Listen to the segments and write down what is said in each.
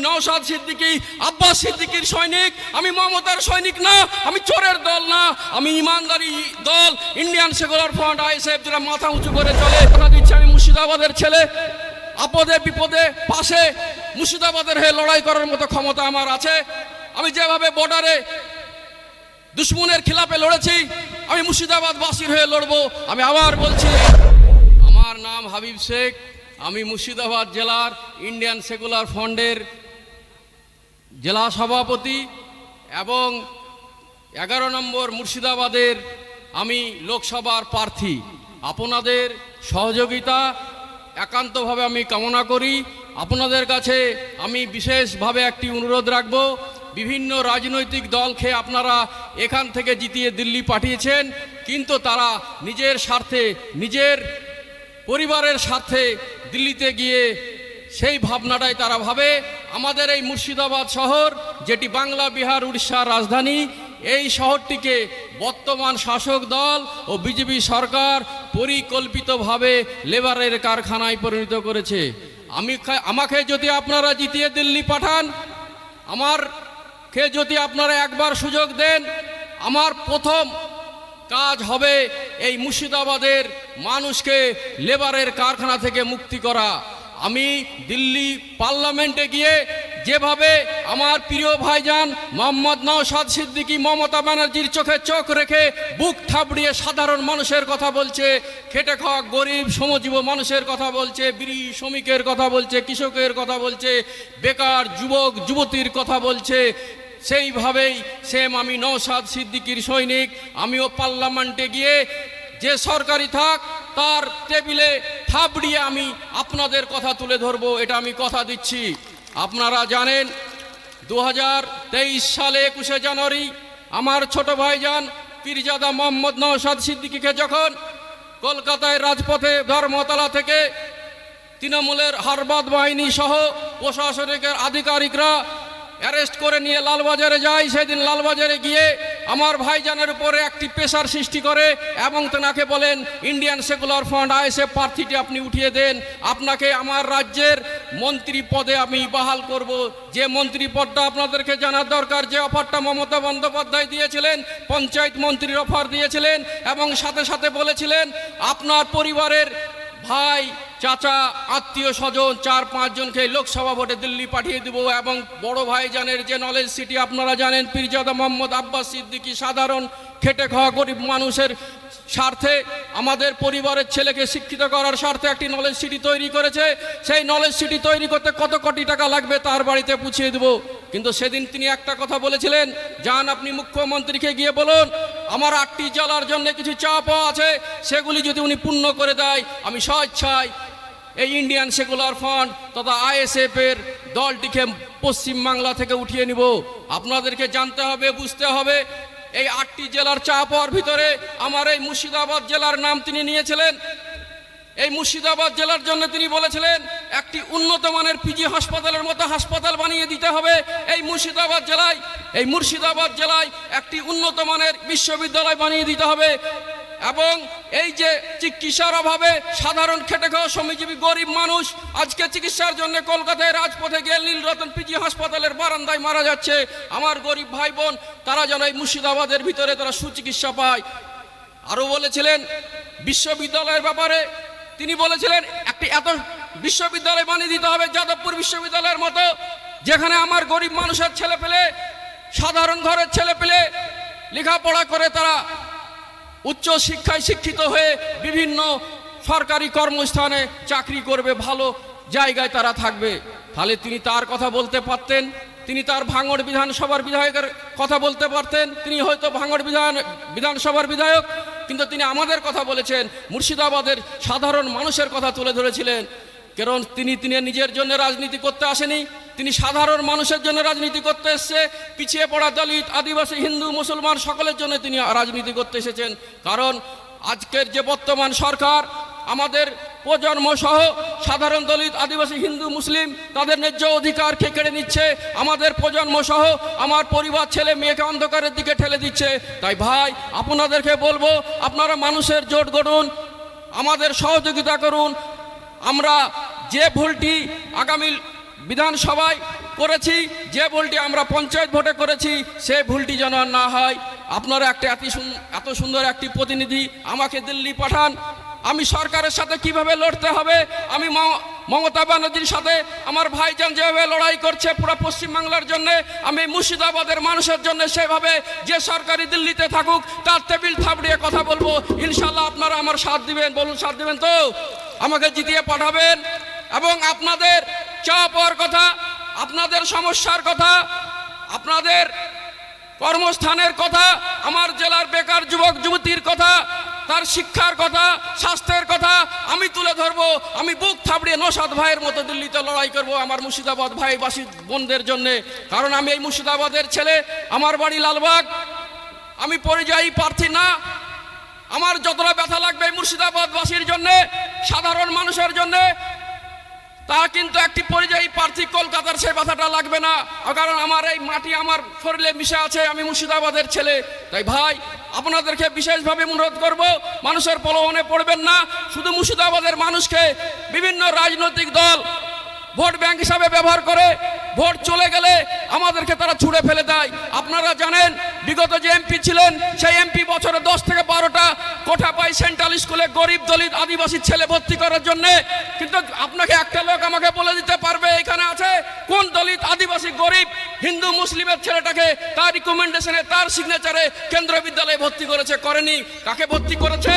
নওশাদ সিদ্দিকী, আব্বাস সিদ্দিকীর সৈনিক, আমি মমতার সৈনিক না, আমি চোরের দল না, আমি ইমানদারি দল ইন্ডিয়ান সেকুলার ফ্রন্ট আইএসএফ, যারা মাথা উঁচু করে চলে। কথা দিচ্ছি, আমি মুর্শিদাবাদের ছেলে, আপদে বিপদে পাশে মুর্শিদাবাদের হয়ে লড়াই করার মতো ক্ষমতা আমার আছে। আমি যেভাবে বর্ডারে দুশ্মনের খিলাফে লড়েছি, আমি মুর্শিদাবাদবাসীর হয়ে লড়বো। আমি আবার বলছি, আমার নাম হাবিব শেখ, আমি মুর্শিদাবাদ জেলার ইন্ডিয়ান সেকুলার ফ্রন্টের জেলা সভাপতি এবং 11 নম্বর মুর্শিদাবাদের আমি লোকসভার প্রার্থী। আপনাদের সহযোগিতা একান্তভাবে আমি কামনা করি। আপনাদের কাছে আমি বিশেষভাবে একটি অনুরোধ রাখব, বিভিন্ন রাজনৈতিক দলকে আপনারা এখান থেকে জিতিয়ে দিল্লি পাঠিয়েছেন, কিন্তু তারা নিজের স্বার্থে, নিজের পরিবারের স্বার্থে দিল্লিতে গিয়ে সেই ভাবনাটাই তারা ভাবে। আমাদের এই মুর্শিদাবাদ শহর, যেটি বাংলা, বিহার, উড়িষ্যার রাজধানী, এই শহরটিকে বর্তমান শাসক দল ও বিজেপি সরকার পরিকল্পিতভাবে লেবারের কারখানায় পরিণত করেছে। আমাকে যদি আপনারা জিতিয়ে দিল্লি পাঠান, আমারকে যদি আপনারা একবার সুযোগ দেন, আমার প্রথম কাজ হবে এই মুর্শিদাবাদের মানুষকে লেবারের কারখানা থেকে মুক্তি করা। আমি দিল্লি পার্লামেন্টে গিয়ে যেভাবে আমার প্রিয় ভাইজান মোহাম্মদ নওশাদ সিদ্দিকী মমতা ব্যানার্জির চোখে চোখ রেখে বুক ঠাবড়িয়ে সাধারণ মানুষের কথা বলছে, খেটে খাওয়া গরিব শ্রমজীব মানুষের কথা বলছে, বিড়ি শ্রমিকের কথা বলছে, কৃষকের কথা বলছে, বেকার যুবক যুবতীর কথা বলছে, সেইভাবেই সেম আমি নওশাদ সিদ্দিকীর সৈনিক, আমিও পার্লামেন্টে গিয়ে যে সরকারি থাক তার টেবিলে থাবড়িয়ে আমি আপনাদের কথা তুলে ধরবো, এটা আমি কথা দিচ্ছি। আপনারা জানেন 2023 সালে 21শে জানুয়ারি আমার ছোট ভাইজান পীরজাদা মোহাম্মদ নওশাদ সিদ্দিকীকে যখন কলকাতায় রাজপথে ধর্মতলা থেকে তৃণমূলের হারবাদ বাহিনী সহ প্রশাসনিক আধিকারিকরা অ্যারেস্ট করে নিয়ে লালবাজারে যায়, সেদিন লালবাজারে গিয়ে আমার ভাইজানের উপরে একটি প্রেসার সৃষ্টি করে এবং তেনাকে বলেন, ইন্ডিয়ান সেকুলার ফ্রন্ট আইএসএফ প্রার্থীটি আপনি উঠিয়ে দেন, আপনাকে আমার রাজ্যের মন্ত্রী পদে আমি বাহাল করব। যে মন্ত্রী পদটা আপনাদেরকে জানার দরকার, যে অফারটা মমতা বন্দ্যোপাধ্যায় দিয়েছিলেন, পঞ্চায়েত মন্ত্রীর অফার দিয়েছিলেন এবং সাথে সাথে বলেছিলেন আপনার পরিবারের ভাই, চাচা, আত্মীয় স্বজন 4-5 জনকে লোকসভা ভোটে দিল্লি পাঠিয়ে দেব। এবং বড় ভাইজানের যে নলেজ সিটি আপনারা জানেন, পীরজাদা মোহাম্মদ আব্বাস সিদ্দিকী সাধারণ খেটে খাওয়া গরিব মানুষের স্বার্থে, আমাদের পরিবারের ছেলেকে শিক্ষিত করার স্বার্থে একটি নলেজ সিটি তৈরি করেছে। সেই নলেজ সিটি তৈরি করতে কত কোটি টাকা লাগবে তার বাড়িতে পুছিয়ে দেব। কিন্তু সেদিন তিনি একটা কথা বলেছিলেন, যান আপনি মুখ্যমন্ত্রীকে গিয়ে বলুন আমার 8টি জেলার জন্য কিছু চাপ আছে, সেগুলি যদি উনি পূর্ণ করে দেয়, আমি স্বেচ্ছায় এই ইন্ডিয়ান সেকুলার ফ্রন্ট তথা আইএসএফ এর দলটিকে পশ্চিমবাংলা থেকে উঠিয়ে নিব। আপনাদেরকে জানতে হবে, বুঝতে হবে, এই 8টি জেলার চাপ হওয়ার ভিতরে আমার এই মুর্শিদাবাদ জেলার নাম তিনি নিয়েছিলেন। এই মুর্শিদাবাদ জেলার জন্য তিনি বলেছিলেন একটি উন্নত মানের পিজি হাসপাতালের মতো হাসপাতাল বানিয়ে দিতে হবে এই মুর্শিদাবাদ জেলায় একটি উন্নত মানের বিশ্ববিদ্যালয় বানিয়ে দিতে হবে। এবং এই যে চিকিৎসার অভাবে সাধারণ খেটে খাওয়া শ্রমজীবী গরিব মানুষ আজকে চিকিৎসার জন্য কলকাতায় রাজপথে গিয়ে নীলরতন পিজি হাসপাতালের বারান্দায় মারা যাচ্ছে, আমার গরিব ভাই বোন তারা যেন এই মুর্শিদাবাদের ভিতরে তারা সুচিকিৎসা পায়। আরও বলেছিলেন বিশ্ববিদ্যালয়ের ব্যাপারে, তিনি বলেছিলেন একটি এত বিশ্ববিদ্যালয় বানিয়ে দিতে হবে যাদবপুর বিশ্ববিদ্যালয়ের মতো, যেখানে আমার গরিব মানুষের ছেলে পেলে, সাধারণ ঘরের ছেলে পেলে লেখাপড়া করে তারা উচ্চ শিক্ষায় শিক্ষিত হয়ে বিভিন্ন সরকারি কর্মস্থানে চাকরি করবে, ভালো জায়গায় তারা থাকবে। তাহলে তিনি তার কথা বলতে পারতেন, তিনি তার ভাঙড় বিধানসভার বিধায়কের কথা বলতে পারতেন, তিনি হয়তো ভাঙড় বিধানসভার বিধায়ক, কিন্তু তিনি আমাদের কথা বলেছেন, মুর্শিদাবাদের সাধারণ মানুষের কথা তুলে ধরেছিলেন। কারণ তিনি নিজের জন্য রাজনীতি করতে আসেনি, তিনি সাধারণ মানুষের জন্য রাজনীতি করতে এসেছে। পিছিয়ে পড়া দলিত, আদিবাসী, হিন্দু, মুসলমান সকলের জন্য তিনি রাজনীতি করতে এসেছেন। কারণ আজকের যে বর্তমান সরকার আমাদের প্রজন্ম সহ সাধারণ দলিত, আদিবাসী, হিন্দু, মুসলিম তাদের ন্যায্য অধিকারকে কেড়ে নিচ্ছে, আমাদের প্রজন্ম সহ আমার পরিবার ছেলে মেয়েকে অন্ধকারের দিকে ঠেলে দিচ্ছে। তাই ভাই আপনাদেরকে বলবো, আপনারা মানুষের জোট গড়ুন, আমাদের সহযোগিতা করুন। আমরা যে ভুলটি আগামী বিধানসভায় করেছি, যে ভুলটি আমরা পঞ্চায়েত ভোটে করেছি সেই ভুলটি যেন আর না হয়। আপনারা এত সুন্দর একটি প্রতিনিধি আমাকে দিল্লি পাঠান। আমি সরকারের সাথে কিভাবে লড়তে হবে, আমি মমতা ব্যানার্জির সাথে আমার ভাইজান যেভাবে লড়াই করছে পুরো পশ্চিমবাংলার জন্য, আমি মুর্শিদাবাদের মানুষের জন্য সেভাবে যে সরকারি দিল্লিতে থাকুক তার টেবিল থাপড়িয়ে কথা বলবো। ইনশাল্লাহ আপনারা আমার সাথ দিবেন, বলুন সাথ দিবেন তো? আমাকে জিতিয়ে পাঠাবেন এবং আপনাদের চাওয়া পাওয়ার কথা, আপনাদের সমস্যার কথা, আপনাদের কর্মস্থানের কথা, আমার জেলার বেকার যুবক যুবতীর কথা, তার শিক্ষার কথা, স্বাস্থ্যের কথা আমি তুলে ধরবো। আমি বুক থাপড়িয়ে নওশাদ ভাইয়ের মতো দিল্লিতে লড়াই করব আমার মুর্শিদাবাদ ভাইবাসী বোনদের জন্যে। কারণ আমি এই মুর্শিদাবাদের ছেলে, আমার বাড়ি লালবাগ, আমি পরিযায়ী প্রার্থী না। আমার যতটা ব্যথা লাগবে মুর্শিদাবাদবাসীর জন্যে, সাধারণ মানুষের জন্যে, তা কিন্তু একটি পরিযায়ী প্রার্থী কলকাতার সে ব্যথাটা লাগবে না। কারণ আমার এই মাটি আমার শরীরে মিশে আছে, আমি মুর্শিদাবাদের ছেলে। তাই ভাই আপনাদেরকে বিশেষভাবে অনুরোধ করব, মানুষের প্রলোভনে পড়বেন না। শুধু মুর্শিদাবাদের মানুষকে বিভিন্ন রাজনৈতিক দল ভোট ব্যাংক হিসাবে ব্যবহার করে, ভোট চলে গেলে আমাদেরকে তারা ছুঁড়ে ফেলে দেয়। আপনারা জানেন বিগত যে এমপি ছিলেন সেই এমপি বছরে 10 থেকে 12টা কোঠা পায় সেন্ট্রাল স্কুলে গরিব দলিত আদিবাসী ছেলে ভর্তি করার জন্য। কিন্তু আপনাকে একটা লোক আমাকে বলে দিতে পারবে এখানে আছে কোন দলিত আদিবাসী গরিব হিন্দু মুসলিমের ছেলেটাকে তার রিকমেন্ডেশনে তার সিগনেচারে কেন্দ্রীয় বিদ্যালয়ে ভর্তি করেছে? করেনি। কাকে ভর্তি করেছে?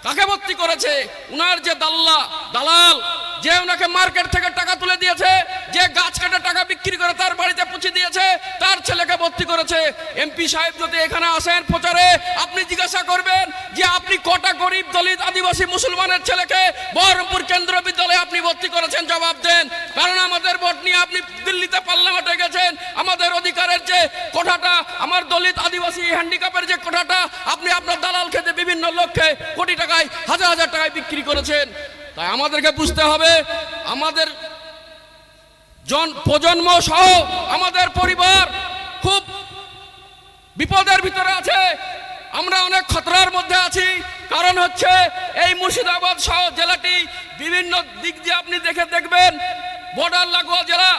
কাকে ভর্তি করেছে? উনার যে দালাল, যে ওনাকে মার্কেট থেকে টাকা তুলে দিয়েছে, যে গাছ কেটে টাকা বিক্রি করে তার বাড়িতে পৌঁছে দিয়েছে, তার ছেলেকে ভর্তি করেছে। এমপি সাহেব যদি এখানে আসেন প্রচারে, আপনি জিজ্ঞাসা করবেন যে আপনি কটা গরিব দলিত আদিবাসী মুসলমানের ছেলেকে বহরমপুর কেন্দ্রীয় বিদ্যালয়ে আপনি ভর্তি করেছেন? জবাব দেন। কারণ আমাদের ভোট নিয়ে আপনি দিল্লিতে পার্লামেন্টে গেছেন, আমাদের অধিকারের যে কোঠাটা, আমার দলিত আদিবাসী হ্যান্ডিক্যাপের যে কোঠাটা আপনি আপনার দালাল খেতে বিভিন্ন লক্ষ্যে কোটি টাকায় হাজার হাজার টাকায় বিক্রি করেছেন। তাই আমাদেরকে বুঝতে হবে, আমাদের প্রজন্ম সহ আমাদের পরিবার খুব বিপদের ভিতরে আছে, আমরা অনেক খতরার মধ্যে আছি। কারণ হচ্ছে এই মুর্শিদাবাদ সহ জেলাটি বিভিন্ন দিক দিয়ে আপনি দেখবেন বর্ডার লাগোয়া জেলা।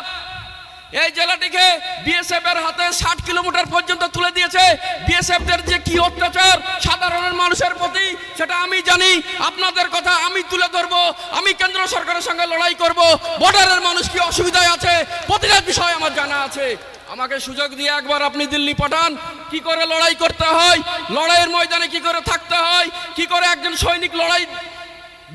এই জেলাটিকে বিএসএফ এর হাতে 60 কিলোমিটার পর্যন্ত তুলে দিয়েছে। বিএসএফ দের যে কি অত্যাচার সাধারণ মানুষের প্রতি সেটা আমি জানি। আপনাদের কথা আমি তুলে ধরবো, আমি কেন্দ্র সরকারের সঙ্গে লড়াই করব। বর্ডারের মানুষ কি অসুবিধায় আছে প্রতিটা বিষয় আমার জানা আছে। আমাকে সুযোগ দিয়ে একবার আপনি দিল্লি পাঠান, কি করে লড়াই করতে হয়, লড়াইয়ের ময়দানে কি করে থাকতে হয়, কি করে একজন সৈনিক লড়াই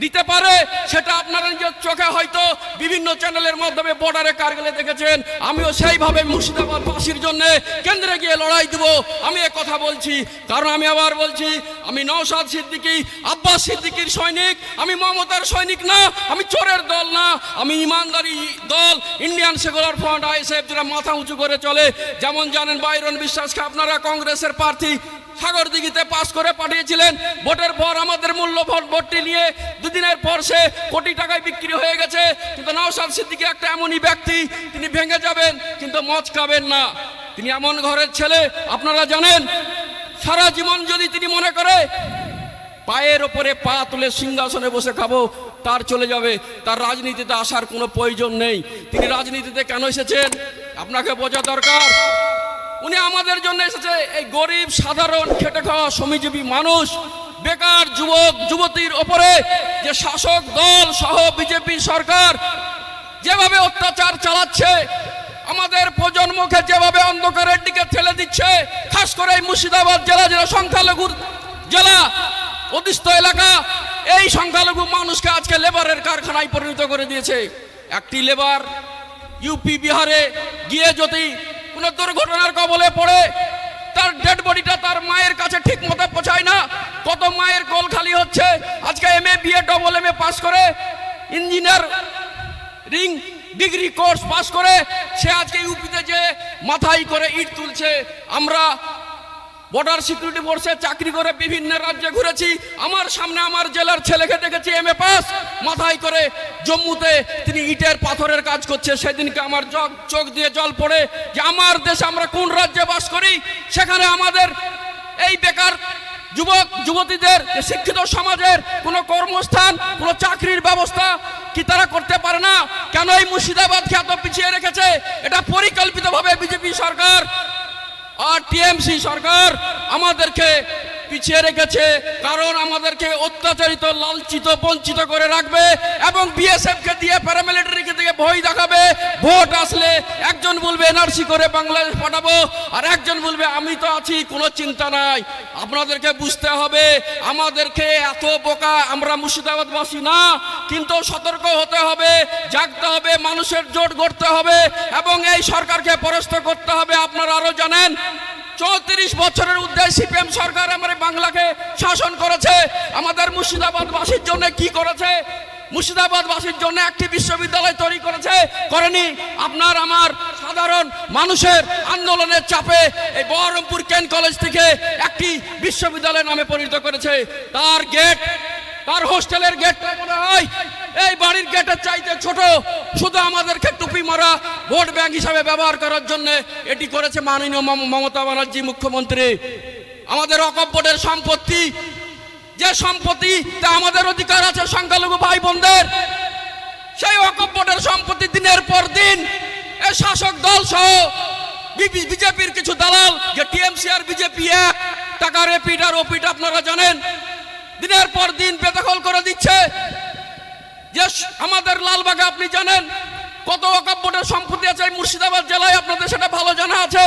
দিতে পারে সেটা আপনারা নিজের চোখে হয়তো বিভিন্ন চ্যানেলের মাধ্যমে বর্ডারে কারগিলে দেখেছেন। আমিও সেইভাবে মুর্শিদাবাদবাসীর জন্য কেন্দ্রে গিয়ে লড়াই দেব। আমি এ কথা বলছি কারণ আমি আবার বলছি, আমি নওশাদ সিদ্দিকী, আব্বাস সিদ্দিকীর সৈনিক, আমি মমতার সৈনিক না, আমি চোরের দল না, আমি ইমানদারি দল ইন্ডিয়ান সেকুলার ফ্রন্ট আইএসএফ, যেটা মাথা উঁচু করে চলে। যেমন জানেন বাইরন বিশ্বাসকে আপনারা কংগ্রেসের প্রার্থী সাগরদিঘিতে পাস করে পাঠিয়েছিলেন। ভোটের পর আমাদের মূল্য ভোটটি নিয়ে দুদিনের পর সে কোটি টাকায় বিক্রি হয়ে গেছে। কিন্তু নওশাদ সিদ্দিকী একটা এমনই ব্যক্তি, তিনি ভেঙে যাবেন কিন্তু মদ খাবেন না। তিনি এমন ঘরের ছেলে, আপনারা জানেন সারা জীবন যদি তিনি মনে করে পায়ের ওপরে পা তুলে সিংহাসনে বসে খাবো, তার চলে যাবে, তার রাজনীতিতে আসার কোনো প্রয়োজন নেই। তিনি রাজনীতিতে কেন এসেছেন আপনাকে বোঝা দরকার। উনি আমাদের জন্য এসেছে, এই গরিব সাধারণ খেটে খাওয়া শ্রমজীবী মানুষ, বেকার যুবক যুবতীর ওপরে যে শাসক দল সহ বিজেপি সরকার যেভাবে অত্যাচার চালাচ্ছে, আমাদের প্রজন্মকে যেভাবে অন্ধকারের দিকে ঠেলে দিচ্ছে, খাস করে এই মুর্শিদাবাদ জেলা যেটা সংখ্যালঘুর জেলা, অধিষ্ঠ এলাকা, এই সংখ্যালঘু মানুষকে আজকে লেবারের কারখানায় পরিণত করে দিয়েছে। একটি লেবার ইউপি বিহারে গিয়ে যদি কোনো দুর্ঘটনার কবলে পড়ে, তার ডেড বডিটা তার মায়ের কাছে ঠিক মতো পৌঁছায় না। কত মায়ের কোল খালি হচ্ছে। আজকে MA BA double MA pass করে, engineering degree course pass করে সে আজকে ইউপিতে যে মাথায় করে ইট তুলছে। আমরা বর্ডার সিকিউরিটি ফোর্সে চাকরি করে বিভিন্ন রাজ্যে ঘুরেছি, আমার সামনে আমার জেলার ছেলেকে দেখেছি এমএ পাস মাথায় করে জম্মুতে তিনি ইটের পাথরের কাজ করছে। সেদিনকে আমার চোখ দিয়ে জল পড়ে যে আমার দেশে আমরা কোন রাজ্যে বাস করি, সেখানে আমাদের এই বেকার যুবক যুবতীদের, শিক্ষিত সমাজের কোনো কর্মস্থান, কোনো চাকরির ব্যবস্থা কি তারা করতে পারে না? কেন এই মুর্শিদাবাদকে এত পিছিয়ে রেখেছে? এটা পরিকল্পিতভাবে বিজেপি সরকার আর টিএমসি সরকার আমাদেরকে পিছিয়ে রেখেছে, কারণ আমাদেরকে অত্যাচারিত, লালচিত, বঞ্চিত করে রাখবে এবং বিএসএফ কে দিয়ে, প্যারামিলিটারিকে দিয়ে ভয় দেখাবে। ভোট আসলে একজন বলবে এনআরসি করে বাংলাদেশ পাঠাবো, আর একজন বলবে আমি তো আছি, কোনো চিন্তা নাই। আপনাদেরকে বুঝতে হবে, আমাদেরকে এত বোকা আমরা মুর্শিদাবাদবাসী না, কিন্তু সতর্ক হতে হবে, জাগতে হবে, মানুষের জোট গড়তে হবে এবং এই সরকারকে পরাস্ত করতে হবে। আপনারা আরো জানেন 34 বছরের উদ্দেশ্যে সিপিএম সরকার আমার বাংলাকে শাসন করেছে। আমাদের মুর্শিদাবাদবাসীর জন্য কি করেছে? মুর্শিদাবাদবাসীর জন্য একটি বিশ্ববিদ্যালয় তৈরি করেছে, করেনি? আপনার আমার সাধারণ মানুষের আন্দোলনের চাপে এই বহরমপুর কেন কলেজ থেকে একটি বিশ্ববিদ্যালয়ের নামে পরিণত করেছে। তার গেট, তার হোস্টেলের গেটটা মনে হয় এই বাড়ির গেটের চাইতে ছোট, শুধু আমাদেরকে টুপি মারা ভোট ব্যাংক হিসাবে ব্যবহার করার জন্য এটি করেছে মাননীয় মমতা ব্যানার্জি মুখ্যমন্ত্রী। আমাদের ওয়াকফ বোর্ডের সম্পত্তি, যে সম্পত্তি তা আমাদের অধিকার আছে সংখ্যালঘু ভাই বোনদের, সেই ওয়াকফ বোর্ডের সম্পত্তি দিনের পর দিন এই শাসক দল সহ বিজেপির কিছু দালাল, যে টিএমসি আর বিজেপি এক, টাকার এপিট আর ওপিট আপনারা জানেন, দিনের পর দিন বেদখল করে দিচ্ছে। যে আমাদের লালবাগে আপনি জানেন কত ওয়াকফ বোর্ডের সম্পত্তি আছে, মুর্শিদাবাদ জেলায় আপনাদের সেটা ভালো জানা আছে।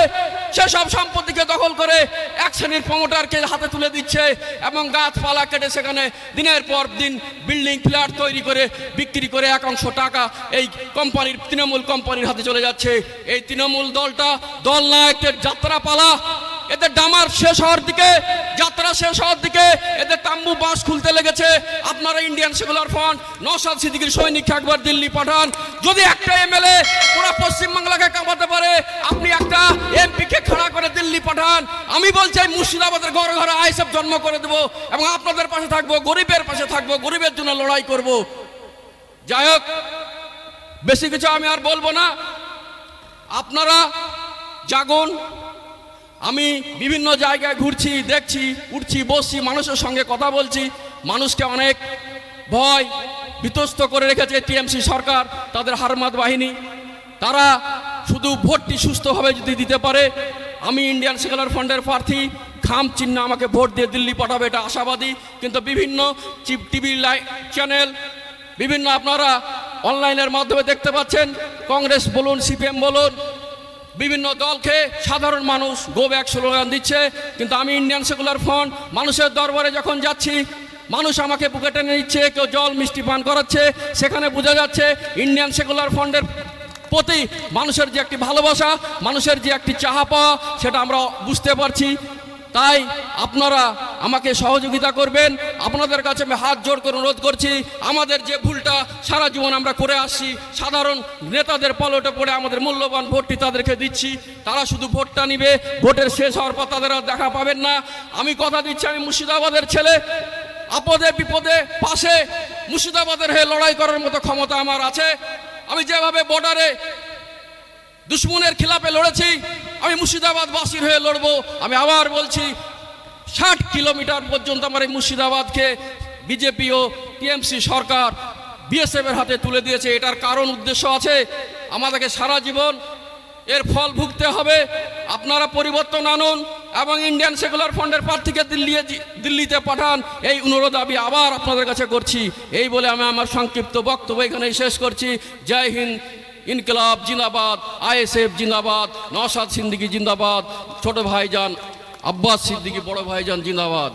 সেসব সম্পত্তিকে দখল করে এক শ্রেণীর প্রমোটারকে হাতে তুলে দিচ্ছে এবং গাছপালা কেটে সেখানে দিনের পর দিন বিল্ডিং ফ্ল্যাট তৈরি করে বিক্রি করে একাংশ টাকা এই কোম্পানির, তৃণমূল কোম্পানির হাতে চলে যাচ্ছে। এই তৃণমূল দলটা দল না, একটা যাত্রা পালা। এদের ডামার শেষ হওয়ার দিকে, যাত্রা শেষ হওয়ার দিকে এদের তাম্বু বাঁশ খুলতে লেগেছে। আপনারা ইন্ডিয়ান সেকুলার ফ্রন্ট নওশাদ সিদ্দিকীর সৈনিককে একবার দিল্লি পাঠান। যদি একটা এমএলএ পুরো পশ্চিমবাংলাকে কাঁপাতে পারে, আপনি একটা এমপিকে খাড়া করে দিল্লি পাঠান। আমি বলছি মুর্শিদাবাদের ঘরে ঘরে আইএসএফ জন্ম করে দেবো এবং আপনাদের পাশে থাকবো, গরিবের পাশে থাকবো, গরিবের জন্য লড়াই করব। যাই হোক, বেশি কিছু আমি আর বলবো না, আপনারা জাগুন। আমি বিভিন্ন জায়গায় ঘুরছি, দেখছি, উঠছি, বসছি, মানুষের সঙ্গে কথা বলছি। মানুষকে অনেক ভয় বিতস্ত করে রেখেছে টিএমসি সরকার, তাদের হারমাত বাহিনী। তারা শুধু ভোটটি সুস্থভাবে যদি দিতে পারে, আমি ইন্ডিয়ান সেকুলার ফ্রন্টের প্রার্থী, খাম চিহ্ন আমাকে ভোট দিয়ে দিল্লি পাঠাবে, এটা আশাবাদী। কিন্তু বিভিন্ন টিভি চ্যানেল, বিভিন্ন আপনারা অনলাইনের মাধ্যমে দেখতে পাচ্ছেন, কংগ্রেস বলুন, সিপিএম বলুন, বিভিন্ন দলকে সাধারণ মানুষ গো ব্যাক স্লোগান দিচ্ছে। কিন্তু আমি ইন্ডিয়ান সেকুলার ফ্রন্ট মানুষের দরবারে যখন যাচ্ছি, মানুষ আমাকে বুকে টেনে নিচ্ছে, কেউ জল মিষ্টি পান করাচ্ছে। সেখানে বোঝা যাচ্ছে ইন্ডিয়ান সেকুলার ফ্রন্টের প্রতি মানুষের যে একটি ভালোবাসা, মানুষের যে একটি চাহা পাওয়া, সেটা আমরা বুঝতে পারছি। তাই আপনারা আমাকে সহযোগিতা করবেন। আপনাদের কাছে আমি হাত জোড় করে অনুরোধ করছি, আমাদের যে ভুলটা সারা জীবন আমরা করে আসছি, সাধারণ নেতাদের পলটে পড়ে আমাদের মূল্যবান ভোটটি তাদেরকে দিচ্ছি, তারা শুধু ভোটটা নিবে, ভোটের শেষ হওয়ার পর তাদের আর দেখা পাবেন না। আমি কথা দিচ্ছি, আমি মুর্শিদাবাদের ছেলে, আপদে বিপদে পাশে মুর্শিদাবাদের হয়ে লড়াই করার মতো ক্ষমতা আমার আছে। আমি যেভাবে বর্ডারে দুশ্মনের খিলাফে লড়েছি, আমি মুর্শিদাবাদবাসীর হয়ে লড়বো। আমি আবার বলছি, 60 কিলোমিটার পর্যন্ত আমার এই মুর্শিদাবাদকে বিজেপি ও টিএমসি সরকার বিএসএফ এর হাতে তুলে দিয়েছে। এটার কারণ উদ্দেশ্য আছে, আমাদেরকে সারা জীবন এর ফল ভুগতে হবে। আপনারা পরিবর্তন আনুন এবং ইন্ডিয়ান সেকুলার ফ্রন্টের প্রার্থীকে দিল্লিতে পাঠান, এই অনুরোধ আমি আবার আপনাদের কাছে করছি। এই বলে আমি আমার সংক্ষিপ্ত বক্তব্য এখানেই শেষ করছি। জয় হিন্দ, ইনকলাব জিন্দাবাদ, আইএসএফ জিন্দাবাদ, নওশাদ সিদ্দিকী জিন্দাবাদ, ছোট ভাইজান আব্বাস সিদ্দিকী বড় ভাইজান জিন্দাবাদ।